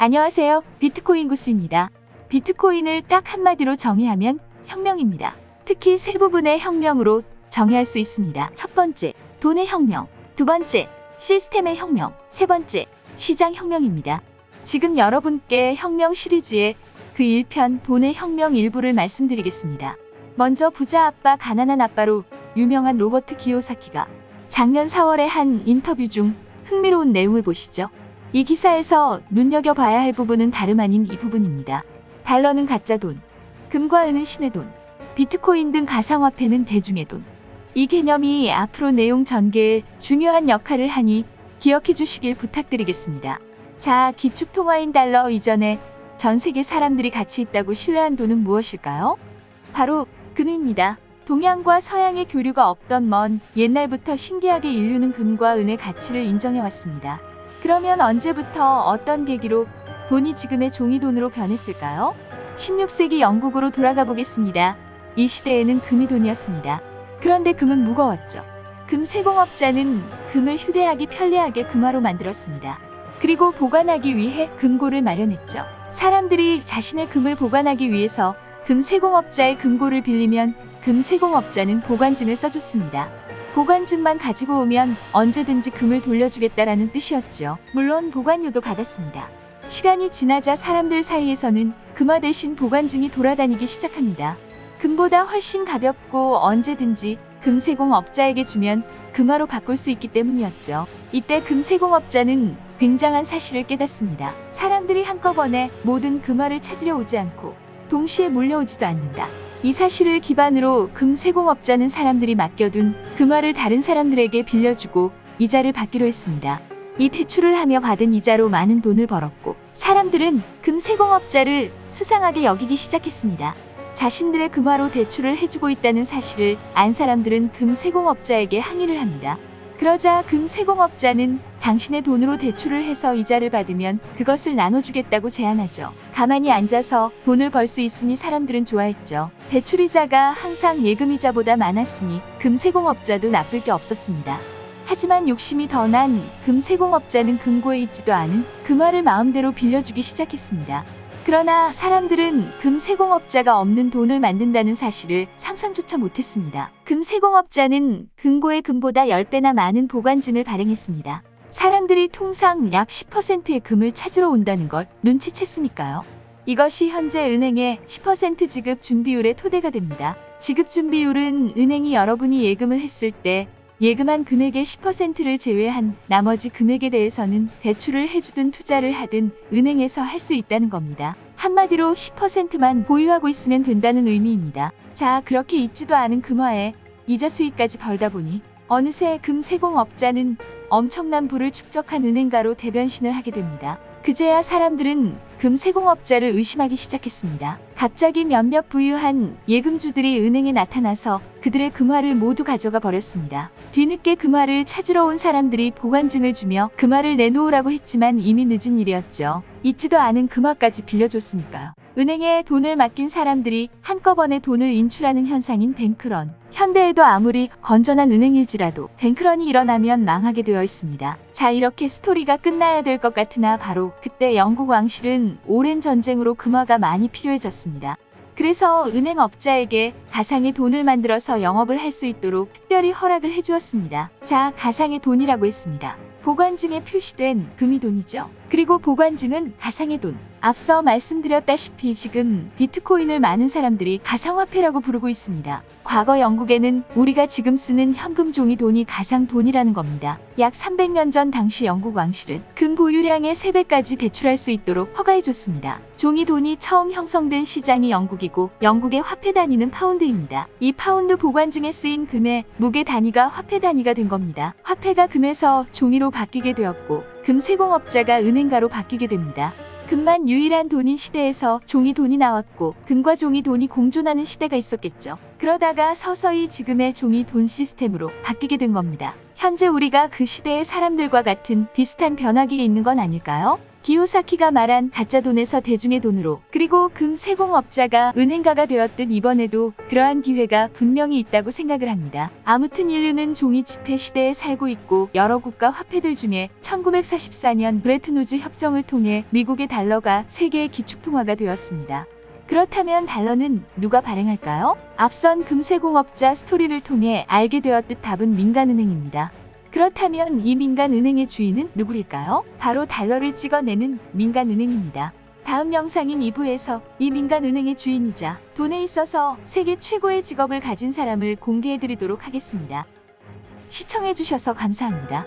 안녕하세요. 비트코인 구스입니다. 비트코인을 딱 한마디로 정의하면 혁명입니다. 특히 세 부분의 혁명으로 정의할 수 있습니다. 첫 번째, 돈의 혁명. 두 번째, 시스템의 혁명. 세 번째, 시장 혁명입니다. 지금 여러분께 혁명 시리즈의 그 1편 돈의 혁명 일부를 말씀드리겠습니다. 먼저 부자 아빠 가난한 아빠로 유명한 로버트 기요사키가 작년 4월에 한 인터뷰 중 흥미로운 내용을 보시죠. 이 기사에서 눈여겨봐야 할 부분은 다름 아닌 이 부분입니다. 달러는 가짜 돈, 금과 은은 신의 돈, 비트코인 등 가상화폐는 대중의 돈. 이 개념이 앞으로 내용 전개에 중요한 역할을 하니 기억해 주시길 부탁드리겠습니다. 자, 기축통화인 달러 이전에 전 세계 사람들이 가치 있다고 신뢰한 돈은 무엇일까요? 바로 금입니다. 동양과 서양의 교류가 없던 먼 옛날부터 신기하게 인류는 금과 은의 가치를 인정해왔습니다. 그러면 언제부터 어떤 계기로 돈이 지금의 종이돈으로 변했을까요? 16세기 영국으로 돌아가 보겠습니다. 이 시대에는 금이 돈이었습니다. 그런데 금은 무거웠죠. 금 세공업자는 금을 휴대하기 편리하게 금화로 만들었습니다. 그리고 보관하기 위해 금고를 마련했죠. 사람들이 자신의 금을 보관하기 위해서 금 세공업자의 금고를 빌리면 금 세공업자는 보관증을 써줬습니다. 보관증만 가지고 오면 언제든지 금을 돌려주겠다라는 뜻이었죠. 물론 보관료도 받았습니다. 시간이 지나자 사람들 사이에서는 금화 대신 보관증이 돌아다니기 시작합니다. 금보다 훨씬 가볍고 언제든지 금 세공업자에게 주면 금화로 바꿀 수 있기 때문이었죠. 이때 금 세공업자는 굉장한 사실을 깨닫습니다. 사람들이 한꺼번에 모든 금화를 찾으려 오지 않고 동시에 몰려오지도 않는다. 이 사실을 기반으로 금 세공업자는 사람들이 맡겨둔 금화를 다른 사람들에게 빌려주고 이자를 받기로 했습니다. 이 대출을 하며 받은 이자로 많은 돈을 벌었고 사람들은 금 세공업자를 수상하게 여기기 시작했습니다. 자신들의 금화로 대출을 해주고 있다는 사실을 안 사람들은 금 세공업자에게 항의를 합니다. 그러자 금 세공업자는 당신의 돈으로 대출을 해서 이자를 받으면 그것을 나눠주겠다고 제안하죠. 가만히 앉아서 돈을 벌 수 있으니 사람들은 좋아했죠. 대출이자가 항상 예금이자보다 많았으니 금 세공업자도 나쁠 게 없었습니다. 하지만 욕심이 더 난 금 세공업자는 금고에 있지도 않은 금화를 마음대로 빌려주기 시작했습니다. 그러나 사람들은 금 세공업자가 없는 돈을 만든다는 사실을 상상조차 못했습니다. 금 세공업자는 금고의 금보다 10배나 많은 보관증을 발행했습니다. 사람들이 통상 약 10%의 금을 찾으러 온다는 걸 눈치챘으니까요. 이것이 현재 은행의 10% 지급 준비율의 토대가 됩니다. 지급 준비율은 은행이 여러분이 예금을 했을 때 예금한 금액의 10%를 제외한 나머지 금액에 대해서는 대출을 해주든 투자를 하든 은행에서 할 수 있다는 겁니다. 한마디로 10%만 보유하고 있으면 된다는 의미입니다. 자, 그렇게 있지도 않은 금화에 이자 수익까지 벌다 보니 어느새 금 세공업자는 엄청난 부를 축적한 은행가로 대변신을 하게 됩니다. 그제야 사람들은 금 세공업자를 의심하기 시작했습니다. 갑자기 몇몇 부유한 예금주들이 은행에 나타나서 그들의 금화를 모두 가져가 버렸습니다. 뒤늦게 금화를 찾으러 온 사람들이 보관증을 주며 금화를 내놓으라고 했지만 이미 늦은 일이었죠. 있지도 않은 금화까지 빌려줬으니까요. 은행에 돈을 맡긴 사람들이 한꺼번에 돈을 인출하는 현상인 뱅크런. 현대에도 아무리 건전한 은행일지라도 뱅크런이 일어나면 망하게 되어 있습니다. 자, 이렇게 스토리가 끝나야 될 것 같으나 바로 그때 영국 왕실은 오랜 전쟁으로 금화가 많이 필요해졌습니다. 그래서 은행업자에게 가상의 돈을 만들어서 영업을 할 수 있도록 특별히 허락을 해주었습니다. 자, 가상의 돈이라고 했습니다. 보관증에 표시된 금이 돈이죠. 그리고 보관증은 가상의 돈. 앞서 말씀드렸다시피 지금 비트코인을 많은 사람들이 가상화폐라고 부르고 있습니다. 과거 영국에는 우리가 지금 쓰는 현금 종이 돈이 가상 돈이라는 겁니다. 약 300년 전 당시 영국 왕실은 금 보유량의 3배까지 대출할 수 있도록 허가해줬습니다. 종이 돈이 처음 형성된 시장이 영국이고 영국의 화폐 단위는 파운드입니다. 이 파운드 보관증에 쓰인 금의 무게 단위가 화폐 단위가 된 겁니다. 화폐가 금에서 종이로 바뀌게 되었고 금 세공업자가 은행가로 바뀌게 됩니다. 금만 유일한 돈인 시대에서 종이 돈이 나왔고 금과 종이 돈이 공존하는 시대가 있었겠죠. 그러다가 서서히 지금의 종이 돈 시스템으로 바뀌게 된 겁니다. 현재 우리가 그 시대의 사람들과 같은 비슷한 변화기에 있는 건 아닐까요? 기요사키가 말한 가짜 돈에서 대중의 돈으로, 그리고 금 세공업자가 은행가가 되었듯 이번에도 그러한 기회가 분명히 있다고 생각을 합니다. 아무튼 인류는 종이 지폐 시대에 살고 있고 여러 국가 화폐들 중에 1944년 브레튼우즈 협정을 통해 미국의 달러가 세계의 기축통화가 되었습니다. 그렇다면 달러는 누가 발행할까요? 앞선 금세공업자 스토리를 통해 알게 되었듯 답은 민간은행입니다. 그렇다면 이 민간은행의 주인은 누구일까요? 바로 달러를 찍어내는 민간은행입니다. 다음 영상인 2부에서 이 민간은행의 주인이자 돈에 있어서 세계 최고의 직업을 가진 사람을 공개해드리도록 하겠습니다. 시청해주셔서 감사합니다.